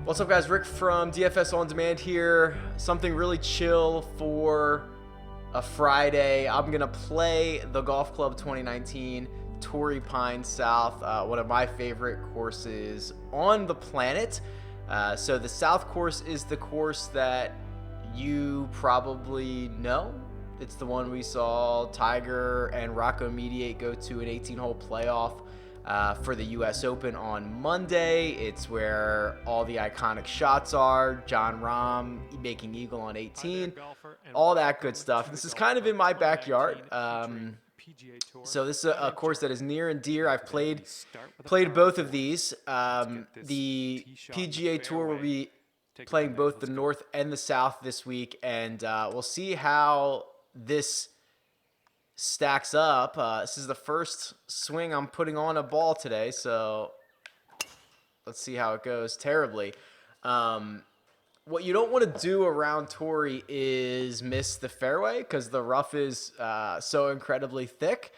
What's up, guys? Rick from DFS On Demand here. Something really chill for a Friday. I'm going to play the Golf Club 2019 Torrey Pines South, one of my favorite courses on the planet. So the South course is the course that you probably know. It's the one we saw Tiger and Rocco Mediate go to an 18-hole playoff for the U.S. Open on Monday. It's where all the iconic shots are. John Rahm making eagle on 18, all that good stuff. This is kind of in my backyard. So this is a course that is near and dear. I've played both of these. The PGA Tour will be playing both the North and the South this week, and we'll see how this stacks up. This is the first swing I'm putting on a ball today, so let's see how it goes. Terribly. What you don't want to do around Torrey is miss the fairway because the rough is so incredibly thick.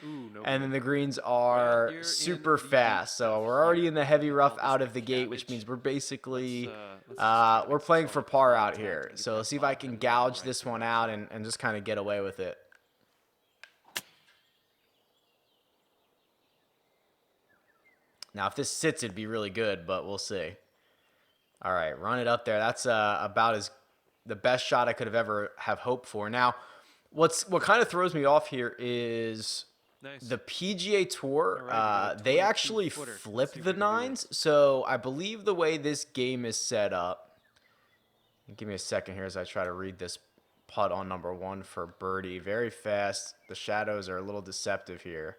And then the greens are super fast. So we're already in the heavy rough out of the gate, which means we're basically we're playing for par out here. So let's see if I can gouge this one out and just kind of get away with it. Now, if this sits, it'd be really good, but we'll see. All right, run it up there. That's about the best shot I could have ever have hoped for. Now, what kind of throws me off here is the PGA Tour. They actually flip the nines. So I believe the way this game is set up. Give me a second here as I try to read this putt on number one for birdie. Very fast. The shadows are a little deceptive here.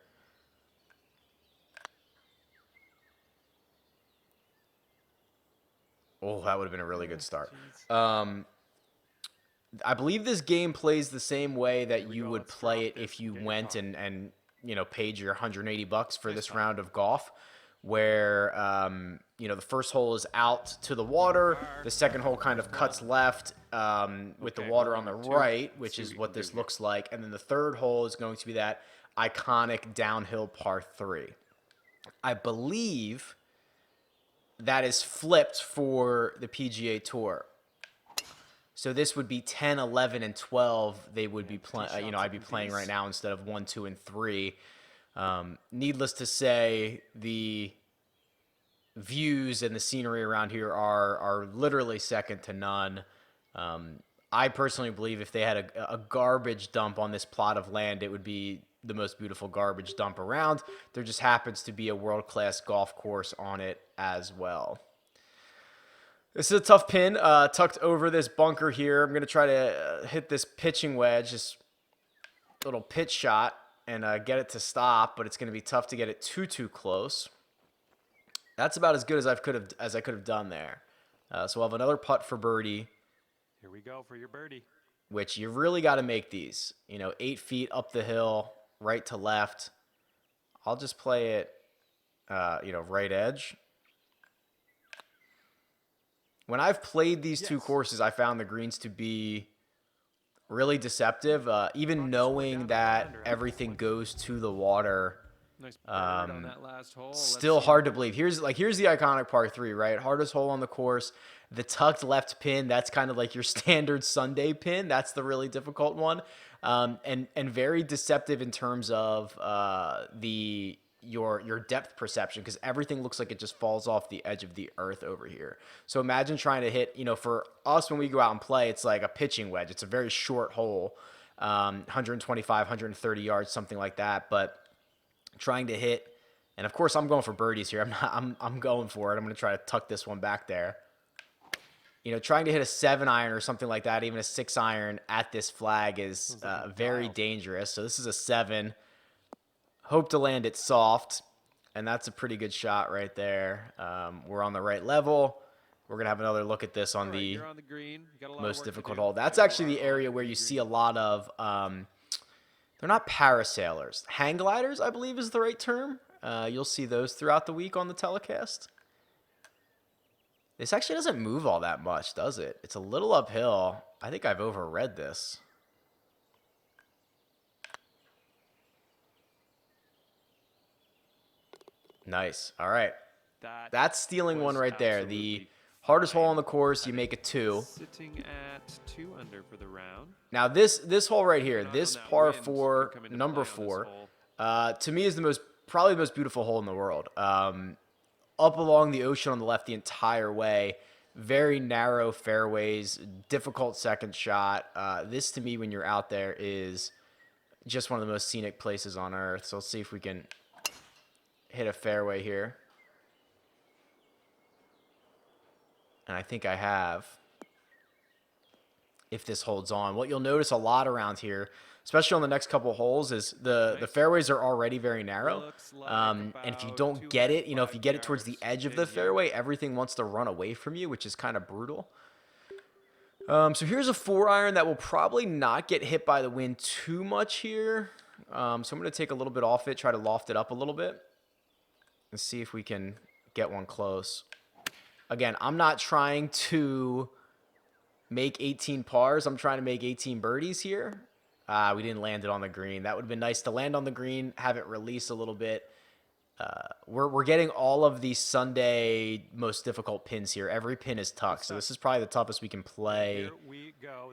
Oh, that would have been a really good start. I believe this game plays the same way that you would play it if you went and paid your $180 for this round of golf, where the first hole is out to the water, the second hole kind of cuts left with the water on the right, which is what this looks like, and then the third hole is going to be that iconic downhill par 3. I believe that is flipped for the PGA Tour. So this would be 10, 11, and 12. They would be playing. I'd be playing right now instead of 1, 2, and 3. Needless to say, the views and the scenery around here are literally second to none. I personally believe if they had a garbage dump on this plot of land, it would be the most beautiful garbage dump around. There just happens to be a world-class golf course on it as well. This is a tough pin, tucked over this bunker here. I'm going to try to hit this pitching wedge, this little pitch shot, and get it to stop, but it's going to be tough to get it too close. That's about as good as I could have done there. So we'll have another putt for birdie. Here we go for your birdie. Which you really got to make these. 8 feet up the hill, right to left. I'll just play it, right edge. When I've played these two courses, I found the greens to be really deceptive. Even knowing that everything goes to the water, on that last hole. Still hard to believe. Here's the iconic par 3, right? Hardest hole on the course. The tucked left pin, that's kind of like your standard Sunday pin. That's the really difficult one. And very deceptive in terms of your depth perception, because everything looks like it just falls off the edge of the earth over here. So imagine trying to hit, for us when we go out and play, it's like a pitching wedge. It's a very short hole, 125, 130 yards, something like that. But trying to hit, and of course I'm going for birdies here. I'm going for it. I'm going to try to tuck this one back there. Trying to hit a 7-iron or something like that, even a 6-iron at this flag is very dangerous. So this is a 7. Hope to land it soft, and that's a pretty good shot right there. We're on the right level. We're going to have another look at this on the most difficult hole. That's actually the area where you see a lot of, they're not parasailers. Hang gliders, I believe is the right term. You'll see those throughout the week on the telecast. This actually doesn't move all that much, does it? It's a little uphill. I think I've overread this. Nice. All right. That's stealing one right there. The Hardest hole on the course, you make a 2. Sitting at 2 under for the round. Now this hole right here, Not this on that par wind 4, can come into number play on this 4, hole. to me is probably the most beautiful hole in the world. Up along the ocean on the left the entire way. Very narrow fairways, difficult second shot. This to me, when you're out there, is just one of the most scenic places on earth. So let's see if we can hit a fairway here. And I think I have, if this holds on. What you'll notice a lot around here, especially on the next couple holes, is the fairways are already very narrow. And if you don't get it, if you get it towards the edge of the fairway, everything wants to run away from you, which is kind of brutal. So here's a 4-iron that will probably not get hit by the wind too much here. So I'm going to take a little bit off it, try to loft it up a little bit, and see if we can get one close. Again, I'm not trying to make 18 pars. I'm trying to make 18 birdies here. We didn't land it on the green. That would have been nice to land on the green, have it release a little bit. We're getting all of the Sunday most difficult pins here. Every pin is tucked, so this is probably the toughest we can play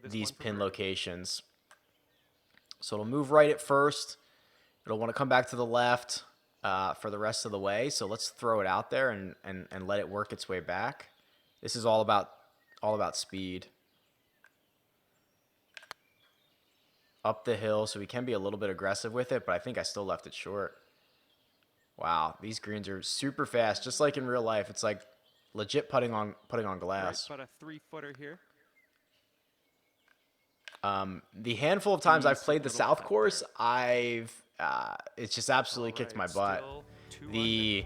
these pin locations. So it'll move right at first. It'll want to come back to the left for the rest of the way. So let's throw it out there and let it work its way back. This is all about speed. Up the hill, so we can be a little bit aggressive with it, but I think I still left it short. Wow, these greens are super fast, just like in real life. It's like legit putting on glass. Right, but a 3-footer here. The handful of times I've played the South course, it's just absolutely kicked my butt. The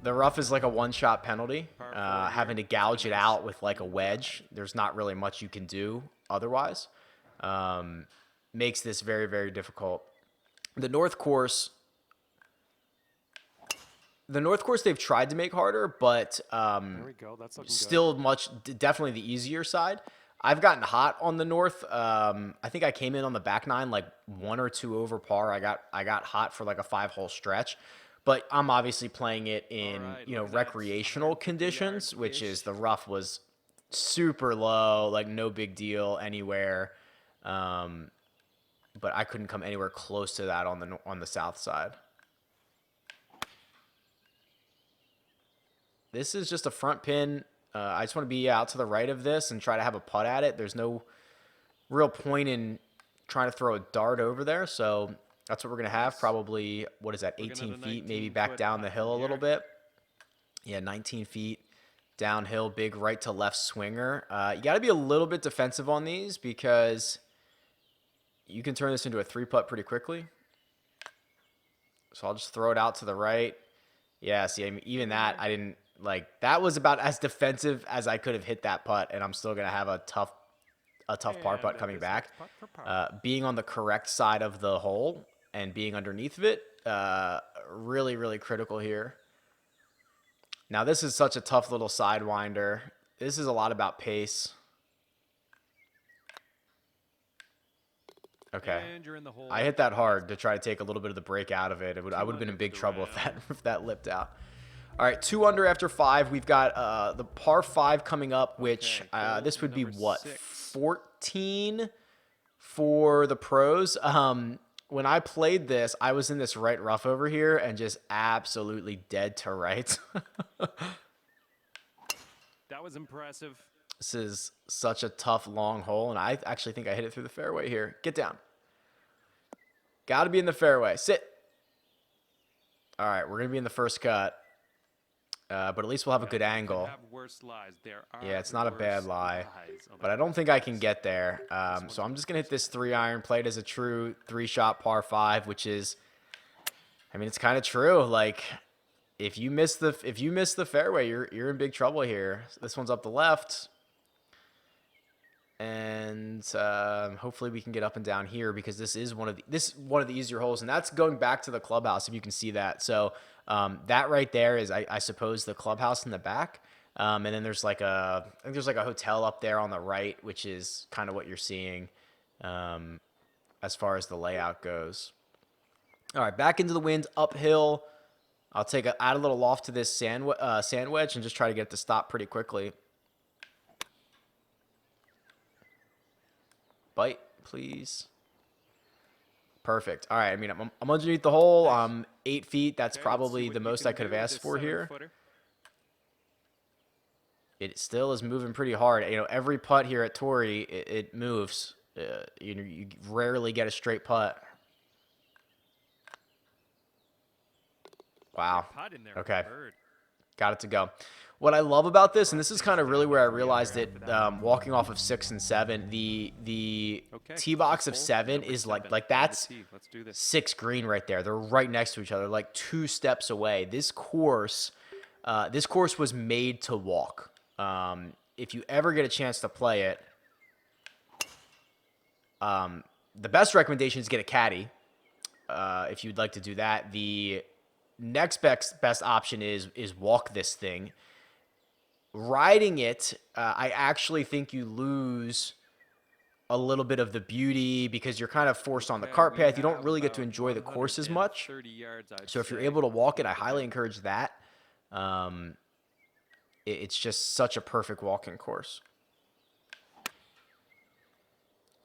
rough is like a one-shot penalty. Having to gouge it out with like a wedge. There's not really much you can do otherwise. Makes this very, very difficult. The North course they've tried to make harder, but There we go. That's looking still definitely the easier side. I've gotten hot on the North. I think I came in on the back nine like 1 or 2 over par. I got hot for like a 5-hole stretch, but I'm obviously playing it in recreational conditions, which is the rough was super low, like no big deal anywhere. But I couldn't come anywhere close to that on the south side. This is just a front pin. I just want to be out to the right of this and try to have a putt at it. There's no real point in trying to throw a dart over there, so that's what we're going to have. Probably, 18 feet, maybe back down the hill a little bit. Yeah, 19 feet downhill, big right to left swinger. You got to be a little bit defensive on these because you can turn this into a 3-putt pretty quickly. So I'll just throw it out to the right. Yeah, see, even that, I didn't like. That was about as defensive as I could have hit that putt, and I'm still gonna have a tough par putt coming back. Being on the correct side of the hole and being underneath of it, really, really critical here. Now this is such a tough little sidewinder. This is a lot about pace. Okay, I hit that hard to try to take a little bit of the break out of it. I would have been in big trouble if that lipped out. All right, 2 under after 5. We've got the par 5 coming up, which this would be what, 14 for the pros. When I played this, I was in this right rough over here and just absolutely dead to right. That was impressive. This is such a tough, long hole, and I actually think I hit it through the fairway here. Get down. Got to be in the fairway. Sit. All right, we're going to be in the first cut, but at least we'll have a good angle. Yeah, it's not a bad lie, but I don't think I can get there. So I'm just going to hit this 3-iron, play it as a true 3-shot par 5, which is, I mean, it's kind of true. Like, if you miss the fairway, you're in big trouble here. This one's up the left. And hopefully we can get up and down here because this is one of the easier holes, and that's going back to the clubhouse if you can see that. So that right there is I suppose the clubhouse in the back, and then there's I think there's like a hotel up there on the right, which is kind of what you're seeing as far as the layout goes. All right, back into the wind, uphill. I'll add a little loft to this sand wedge and just try to get it to stop pretty quickly. bite, please. Perfect. All right. I mean, I'm underneath the hole. I'm 8 feet. That's probably the most I could have asked for here. It still is moving pretty hard. You know, every putt here at Torrey, it moves. You rarely get a straight putt. Wow. Okay. Got it to go. What I love about this, and this is kind of really where I realized it, walking off of 6 and 7, the tee box of 7 is like that's 6 green right there. They're right next to each other, like 2 steps away. This course was made to walk. If you ever get a chance to play it, the best recommendation is get a caddy. If you'd like to do that, the next best option is walk this thing. Riding it, I actually think you lose a little bit of the beauty because you're kind of forced on the cart path. You don't really get to enjoy the course as much. So if you're able to walk it, I highly encourage that. It's just such a perfect walking course.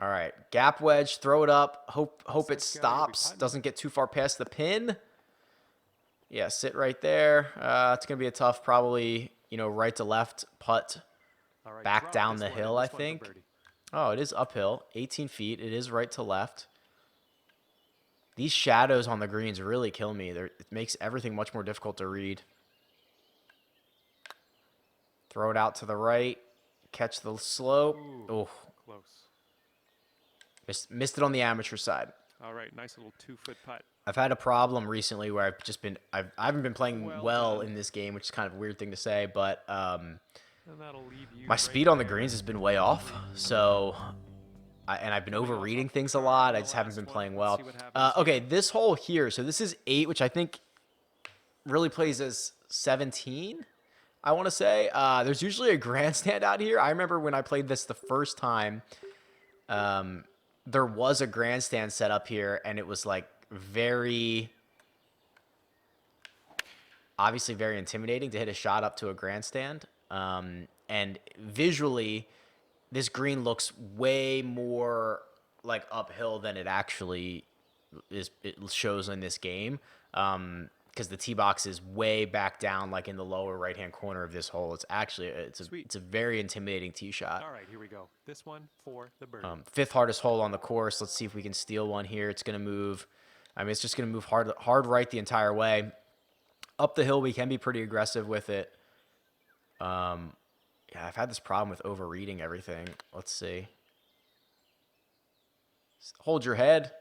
All right, gap wedge, throw it up. Hope it stops. Doesn't get too far past the pin. Yeah, sit right there. It's gonna be a tough, probably, you know, right to left putt back down the hill, I think. Oh, it is uphill, 18 feet. It is right to left. These shadows on the greens really kill me. It makes everything much more difficult to read. Throw it out to the right. Catch the slope. Oh, close. Missed it on the amateur side. All right, nice little 2-foot putt. I've had a problem recently where I haven't been playing well in this game, which is kind of a weird thing to say, but my speed on the greens has been way off. So, I've been overreading things a lot. I just haven't been playing well. Okay, this hole here. So this is 8, which I think really plays as 17. I want to say there's usually a grandstand out here. I remember when I played this the first time. There was a grandstand set up here, and it was like obviously very intimidating to hit a shot up to a grandstand. And visually, this green looks way more like uphill than it actually is. It shows in this game. Because the tee box is way back down, like in the lower right-hand corner of this hole. It's actually it's a very intimidating tee shot. All right, here we go. This one for the birdie. 5th hardest hole on the course. Let's see if we can steal one here. It's gonna move. I mean, it's just gonna move hard right the entire way. Up the hill, we can be pretty aggressive with it. Yeah, I've had this problem with overreading everything. Let's see. Hold your head.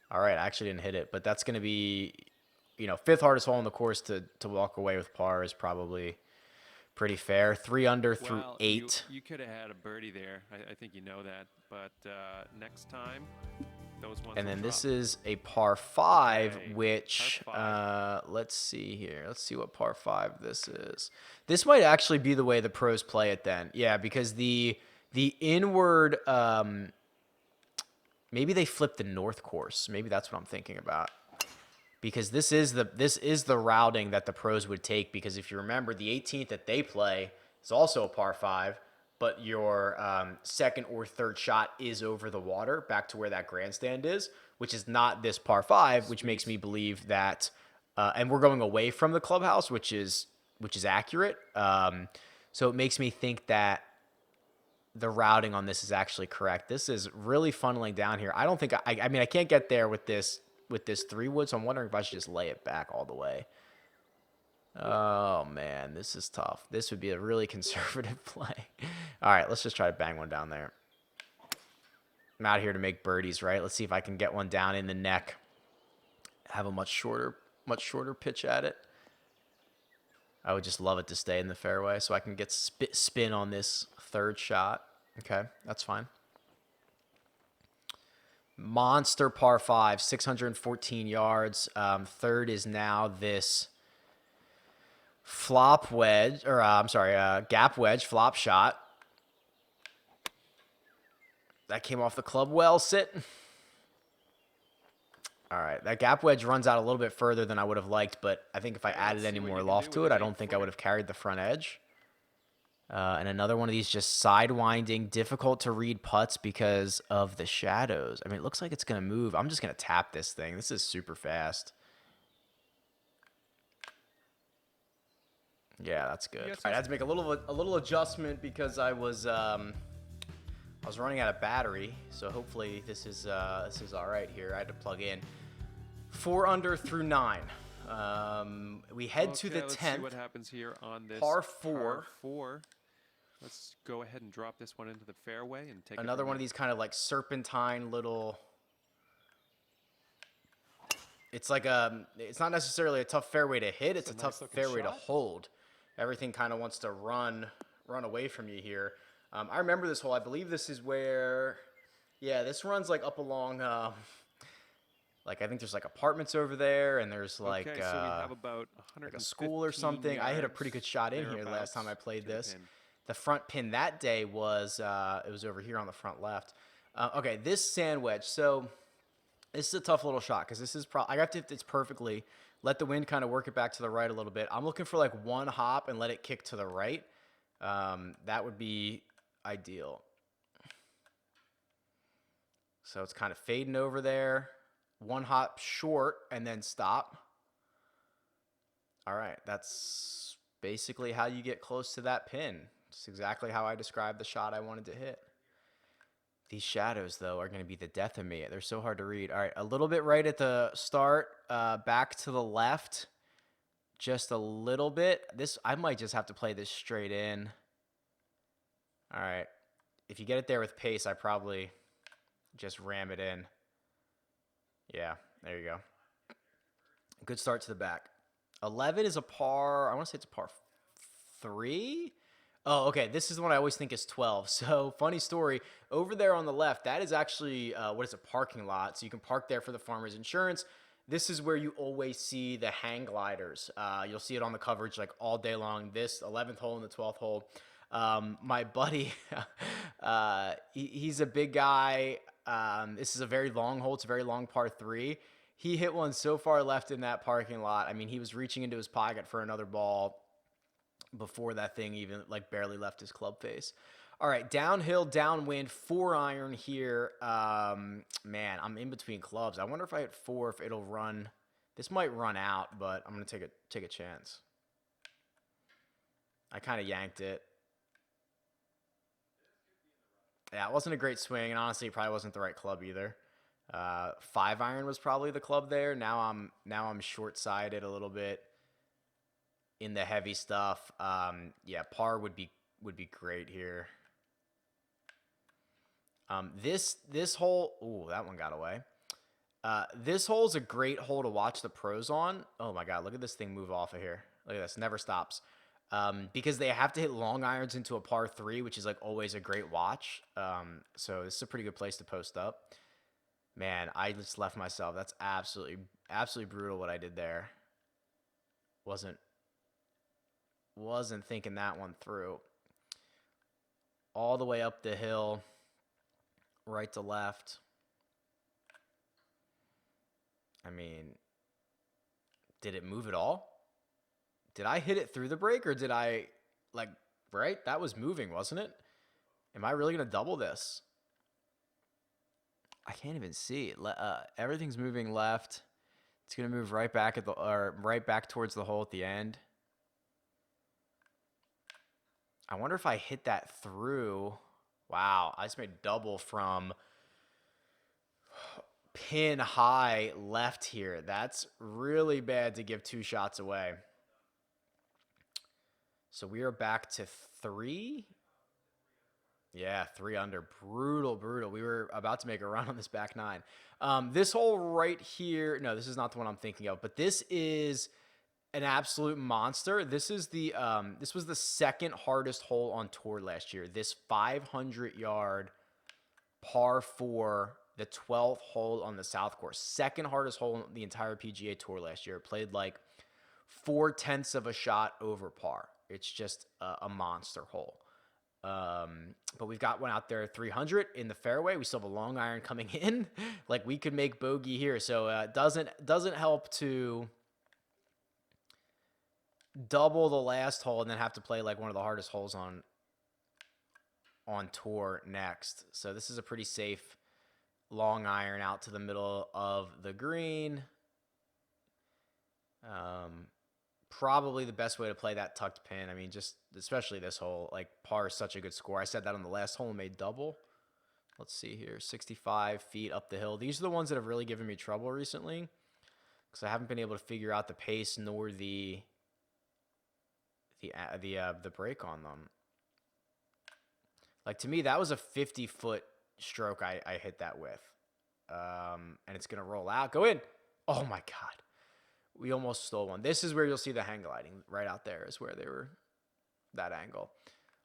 All right, I actually didn't hit it, but that's gonna be, you know, 5th hardest hole on the course to walk away with par is probably pretty fair. 3 under through 8. You could have had a birdie there. I think you know that. But next time, those ones. And then this is a par 5, which let's see here. Let's see what par 5 this is. This might actually be the way the pros play it then. Yeah, because the inward, maybe they flipped the north course. Maybe that's what I'm thinking about. Because this is the routing that the pros would take. Because if you remember, the 18th that they play is also a par 5, but your 2nd or 3rd shot is over the water back to where that grandstand is, which is not this par 5, which makes me believe that, and we're going away from the clubhouse, which is accurate. So it makes me think that the routing on this is actually correct. This is really funneling down here. I don't think I mean I can't get there with this 3-wood, so I'm wondering if I should just lay it back all the way. Oh, man, this is tough. This would be a really conservative play. All right, let's just try to bang one down there. I'm out here to make birdies, right? Let's see if I can get one down in the neck. Have a much shorter pitch at it. I would just love it to stay in the fairway so I can get spin on this 3rd shot. Okay, that's fine. Monster par 5, 614 yards. 3rd is now this flop wedge, or gap wedge flop shot. That came off the club well, sit. All right, that gap wedge runs out a little bit further than I would have liked, but I think if I added any more loft to it, I don't think I would have carried the front edge. And another one of these just sidewinding, difficult to read putts because of the shadows. I mean, it looks like it's going to move. I'm just going to tap this thing. This is super fast. Yeah, that's good. Yes, I had to make a little adjustment because I was running out of battery. So hopefully this is all right here. I had to plug in 4 under through 9. We head to the 10th. Let's see what happens here on this par 4. Par 4. Let's go ahead and drop this one into the fairway and take Another one of these kind of like serpentine little. It's like it's not necessarily a tough fairway to hit. It's a tough fairway to hold. Everything kind of wants to run away from you here. I remember this hole. I believe this is where, yeah, this runs like up along. Like I think there's like apartments over there, and there's like, so we have about like a school or something. I hit a pretty good shot in here the last time I played this. The front pin that day was it was over here on the front left. Okay, this sand wedge. So this is a tough little shot because this is I got to hit this perfectly. Let the wind kind of work it back to the right a little bit. I'm looking for like one hop and let it kick to the right. That would be ideal. So it's kind of fading over there. One hop short and then stop. All right, that's basically how you get close to that pin. It's exactly how I described the shot I wanted to hit. These shadows, though, are going to be the death of me. They're so hard to read. All right, a little bit right at the start, back to the left, just a little bit. I might just have to play this straight in. All right, if you get it there with pace, I probably just ram it in. Yeah, there you go. Good start to the back. 11 is a par. I want to say it's a par 3. Oh, okay. This is the one I always think is 12. So, funny story. Over there on the left, that is actually, what is a parking lot. So, you can park there for the farmer's insurance. This is where you always see the hang gliders. You'll see it on the coverage like all day long. This 11th hole and the 12th hole. My buddy, he's a big guy. This is a very long hole. It's a very long par 3. He hit one so far left in that parking lot. I mean, he was reaching into his pocket for another ball before that thing even like barely left his club face. All right, downhill, downwind, 4-iron here. Man, I'm in between clubs. I wonder if I hit 4, if it'll run. This might run out, but I'm gonna take a chance. I kind of yanked it. Yeah, it wasn't a great swing, and honestly, it probably wasn't the right club either. 5-iron was probably the club there. Now I'm short-sided a little bit in the heavy stuff. Yeah, par would be great here. This hole, ooh, that one got away. This hole is a great hole to watch the pros on. Oh my God, look at this thing move off of here. Look at this, never stops. Because they have to hit long irons into a par 3, which is like always a great watch. So this is a pretty good place to post up. Man, I just left myself. That's absolutely brutal what I did there. Wasn't thinking that one through. All the way up the hill, right to left. I mean, did it move at all? Did I hit it through the break, or did I, like, right? That was moving, wasn't it? Am I really going to double this? I can't even see. Everything's moving left. It's going to move right back right back towards the hole at the end. I wonder if I hit that through. Wow, I just made double from pin high left here. That's really bad to give 2 shots away. So we are back to 3. Yeah, 3 under. Brutal. We were about to make a run on this back 9. This hole right here, no, this is not the one I'm thinking of, but this is an absolute monster. This was the 2nd hardest hole on tour last year. This 500-yard par 4, the 12th hole on the South Course. 2nd hardest hole in the entire PGA Tour last year. Played like 0.4 of a shot over par. It's just a monster hole. But we've got one out there, 300 in the fairway. We still have a long iron coming in. Like, we could make bogey here. So it doesn't help to double the last hole and then have to play like one of the hardest holes on on tour next. So this is a pretty safe long iron out to the middle of the green. Probably the best way to play that tucked pin. I mean, just especially this hole, like par is such a good score. I said that on the last hole and made double. Let's see here, 65 feet up the hill. These are the ones that have really given me trouble recently because I haven't been able to figure out the pace nor the break on them. Like, to me, that was a 50-foot stroke I hit that with. And it's going to roll out. Go in. Oh, my God. We almost stole one. This is where you'll see the hang gliding. Right out there is where they were, that angle.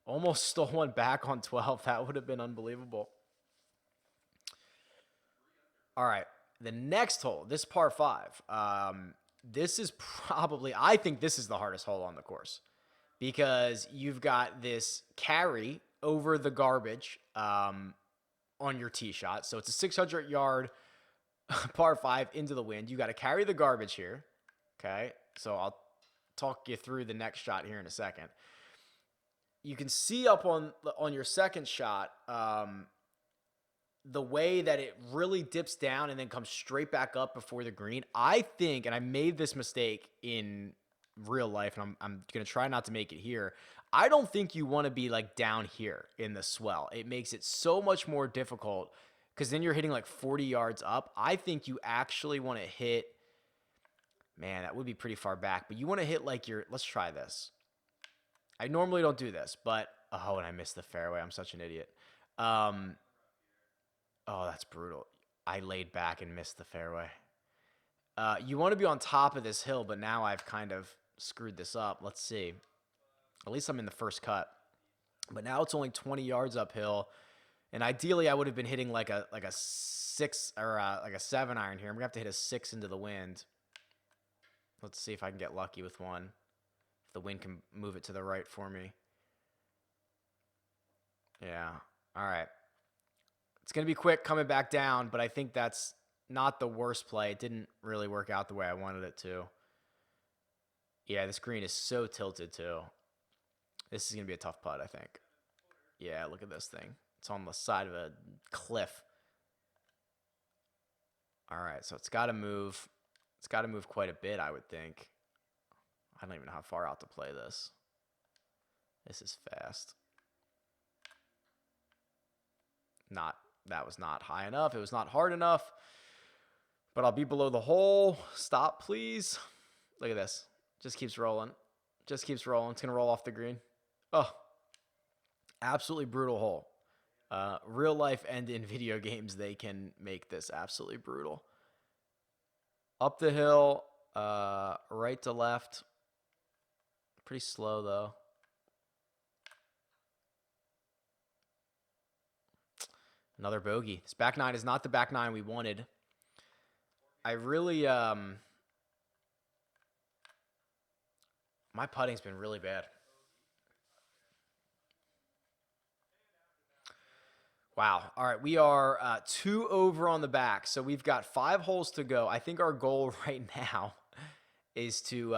Almost stole one back on 12. That would have been unbelievable. All right. The next hole, this par 5. This is probably, I think this is the hardest hole on the course because you've got this carry over the garbage on your tee shot. So it's a 600-yard par 5 into the wind. You got to carry the garbage here. Okay, so I'll talk you through the next shot here in a second. You can see up on your second shot the way that it really dips down and then comes straight back up before the green. I think, and I made this mistake in real life, and I'm going to try not to make it here. I don't think you want to be like down here in the swell. It makes it so much more difficult because then you're hitting like 40 yards up. I think you actually want to hit, man, that would be pretty far back, but you want to hit like let's try this. I normally don't do this, but, oh, and I missed the fairway. I'm such an idiot. Oh, that's brutal. I laid back and missed the fairway. You want to be on top of this hill, but now I've kind of screwed this up. Let's see. At least I'm in the first cut. But now it's only 20 yards uphill. And ideally, I would have been hitting like a 6 or like a 7 iron here. I'm going to have to hit a 6 into the wind. Let's see if I can get lucky with one. If the wind can move it to the right for me. Yeah. All right. It's going to be quick coming back down, but I think that's not the worst play. It didn't really work out the way I wanted it to. Yeah, this green is so tilted too. This is going to be a tough putt, I think. Yeah, look at this thing. It's on the side of a cliff. All right, so it's got to move. It's got to move quite a bit, I would think. I don't even know how far out to play this. This is fast. That was not high enough. It was not hard enough. But I'll be below the hole. Stop, please. Look at this. Just keeps rolling. Just keeps rolling. It's going to roll off the green. Oh, absolutely brutal hole. Real life and in video games, they can make this absolutely brutal. Up the hill, right to left. Pretty slow, though. Another bogey. This back nine is not the back nine we wanted. I really, my putting's been really bad. Wow. All right, we are 2 over on the back, so we've got 5 holes to go. I think our goal right now is to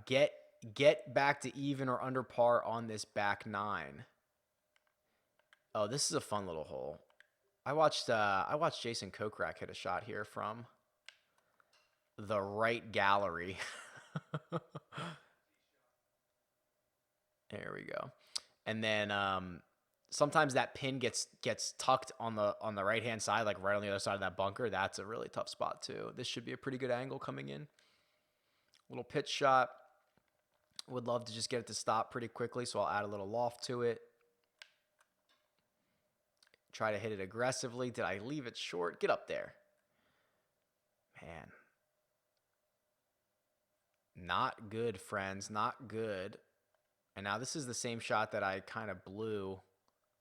get back to even or under par on this back nine. Oh, this is a fun little hole. I watched Jason Kokrak hit a shot here from the right gallery. There we go. And then sometimes that pin gets tucked on the right-hand side, like right on the other side of that bunker. That's a really tough spot too. This should be a pretty good angle coming in. Little pitch shot. Would love to just get it to stop pretty quickly, so I'll add a little loft to it. Try to hit it aggressively. Did I leave it short? Get up there. Man. Not good, friends. Not good. And now this is the same shot that I kind of blew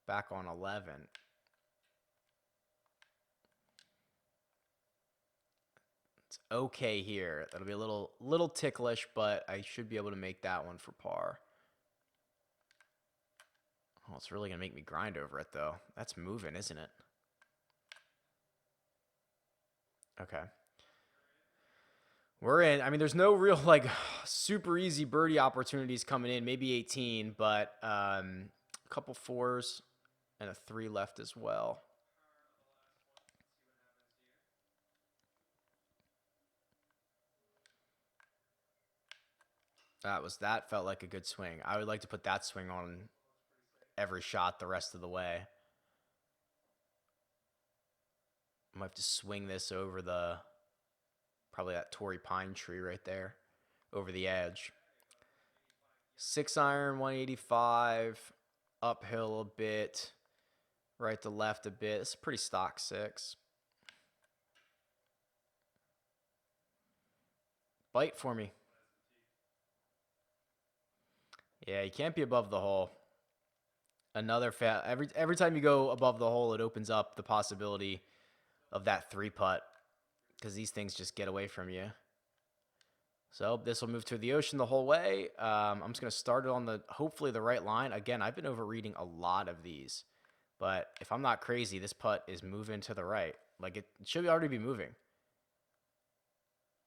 back on 11. It's okay here. That'll be a little ticklish, but I should be able to make that one for par. Oh, it's really going to make me grind over it, though. That's moving, isn't it? Okay. We're in. I mean, there's no real, like, super easy birdie opportunities coming in. Maybe 18, but a couple 4s. and a 3 left as well. That felt like a good swing. I would like to put that swing on every shot the rest of the way. I might have to swing this over probably that Torrey pine tree right there, over the edge. 6 iron, 185, uphill a bit, right to left a bit. It's a pretty stock 6. Bite for me. Yeah, you can't be above the hole. Another every time you go above the hole, it opens up the possibility of that 3-putt, because these things just get away from you. So this will move to the ocean the whole way. I'm just going to start it on hopefully the right line. Again, I've been overreading a lot of these, but if I'm not crazy, this putt is moving to the right. Like it should already be moving.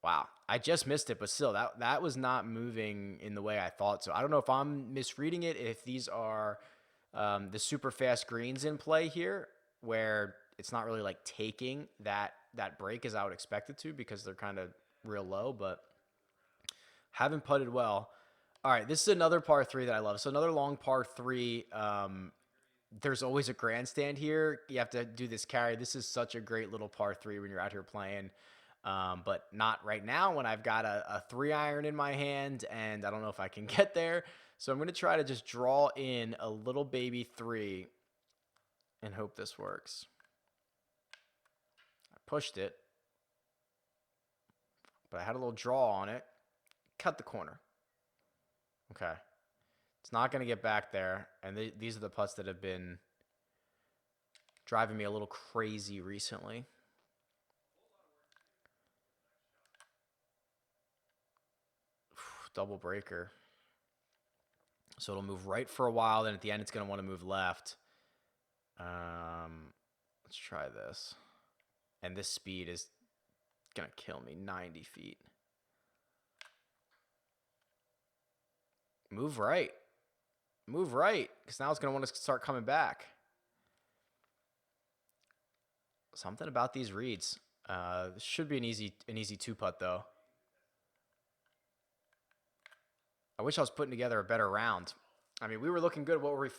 Wow, I just missed it, but still, that was not moving in the way I thought. So I don't know if I'm misreading it, if these are the super fast greens in play here, where it's not really like taking that break as I would expect it to, because they're kind of real low, but haven't putted well. All right, this is another par 3 that I love. So another long par 3. There's always a grandstand here. You have to do this carry. This is such a great little par 3 when you're out here playing. But not right now when I've got a 3 iron in my hand and I don't know if I can get there. So I'm going to try to just draw in a little baby 3 and hope this works. I pushed it, but I had a little draw on it. Cut the corner. Okay. It's not going to get back there. And these are the putts that have been driving me a little crazy recently. Double breaker. So it'll move right for a while. Then at the end, it's going to want to move left. Let's try this. And this speed is going to kill me. 90 feet. Move right. Move right. Because now it's going to want to start coming back. Something about these reads. This should be an easy 2-putt, though. I wish I was putting together a better round. I mean, we were looking good. What were we,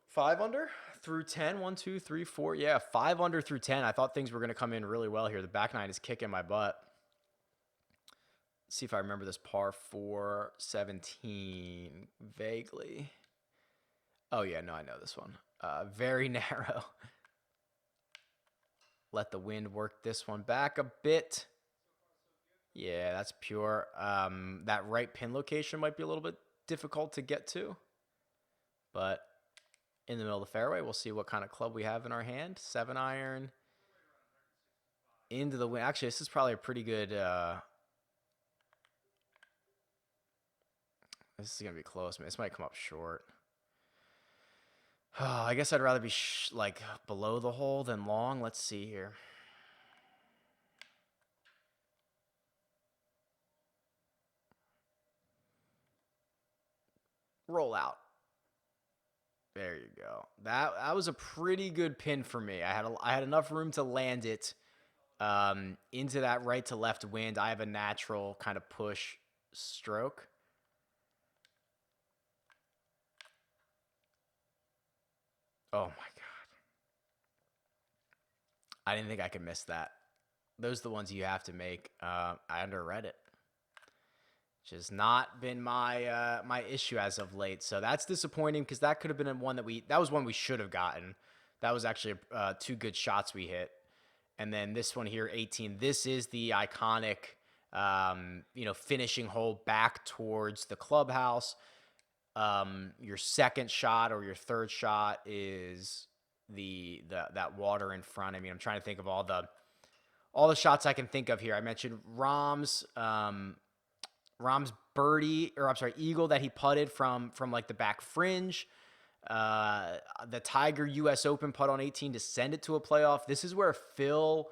5 under through 10? 1, 2, 3, 4. Yeah, 5 under through 10. I thought things were going to come in really well here. The back nine is kicking my butt. Let's see if I remember this par 4 17 vaguely. Oh, yeah, no, I know this one. Very narrow. Let the wind work this one back a bit. Yeah, that's pure. That right pin location might be a little bit difficult to get to. But in the middle of the fairway, we'll see what kind of club we have in our hand. 7 iron. Into the wind. Actually, this is probably a pretty good... this is going to be close. Man, this might come up short. I guess I'd rather be like below the hole than long. Let's see here. Roll out. There you go. That was a pretty good pin for me. I had enough room to land it into that right to left wind. I have a natural kind of push stroke. Oh my God. I didn't think I could miss that. Those are the ones you have to make. I underread it. Which has not been my my issue as of late. So that's disappointing, because that could have been one that was one we should have gotten. That was actually 2 good shots we hit. And then this one here, 18. This is the iconic, finishing hole back towards the clubhouse. Your second shot or your third shot is that water in front. I mean, I'm trying to think of all the shots I can think of here. I mentioned Rahm's birdie, or I'm sorry, eagle that he putted from like the back fringe. The Tiger US Open putt on 18 to send it to a playoff. This is where Phil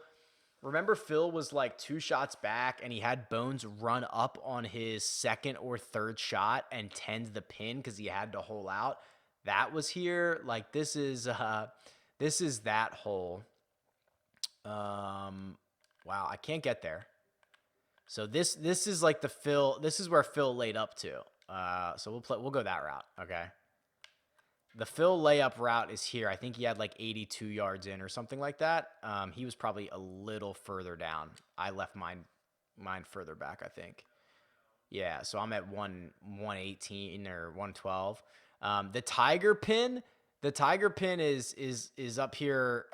was like 2 shots back, and he had Bones run up on his second or third shot and tend the pin because he had to hole out. that was here. Like this is that hole. Wow, I can't get there. So this is like the Phil. This is where Phil laid up to. So we'll go that route. Okay. The Phil layup route is here. I think he had like 82 yards in or something like that. He was probably a little further down. I left mine further back, I think. Yeah, so I'm at 118 or 112. The Tiger pin is up here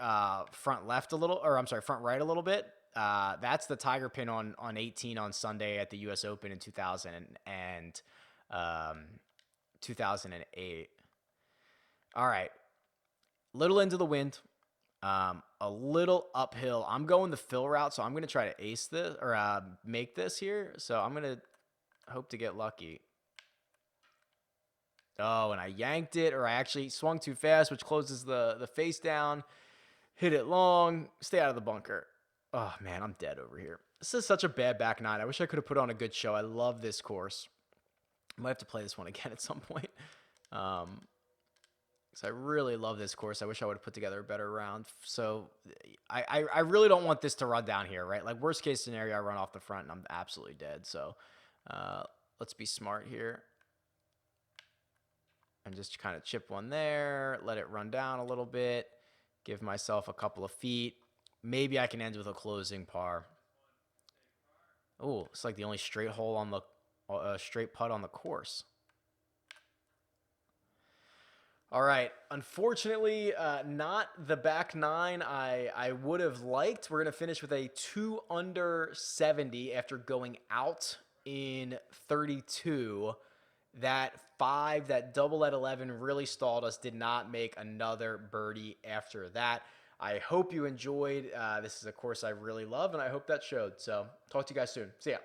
front left a little, or I'm sorry, front right a little bit. That's the Tiger pin on 18 on Sunday at the U.S. Open in 2008. All right, little into the wind, a little uphill. I'm going the Phil route, so I'm going to try to ace this or make this here. So I'm going to hope to get lucky. Oh, and I yanked it, or I actually swung too fast, which closes the face down. Hit it long, stay out of the bunker. Oh, man, I'm dead over here. This is such a bad back nine. I wish I could have put on a good show. I love this course. I might have to play this one again at some point. So I really love this course. I wish I would have put together a better round. So I really don't want this to run down here, right? Like worst case scenario, I run off the front and I'm absolutely dead. So let's be smart here. And just kind of chip one there, let it run down a little bit, give myself a couple of feet. Maybe I can end with a closing par. Oh, it's like the only straight hole on the straight putt on the course. All right, unfortunately, not the back nine I would have liked. We're going to finish with a 2 under 70 after going out in 32. That 5, that double at 11 really stalled us, did not make another birdie after that. I hope you enjoyed. This is a course I really love, and I hope that showed. So talk to you guys soon. See ya.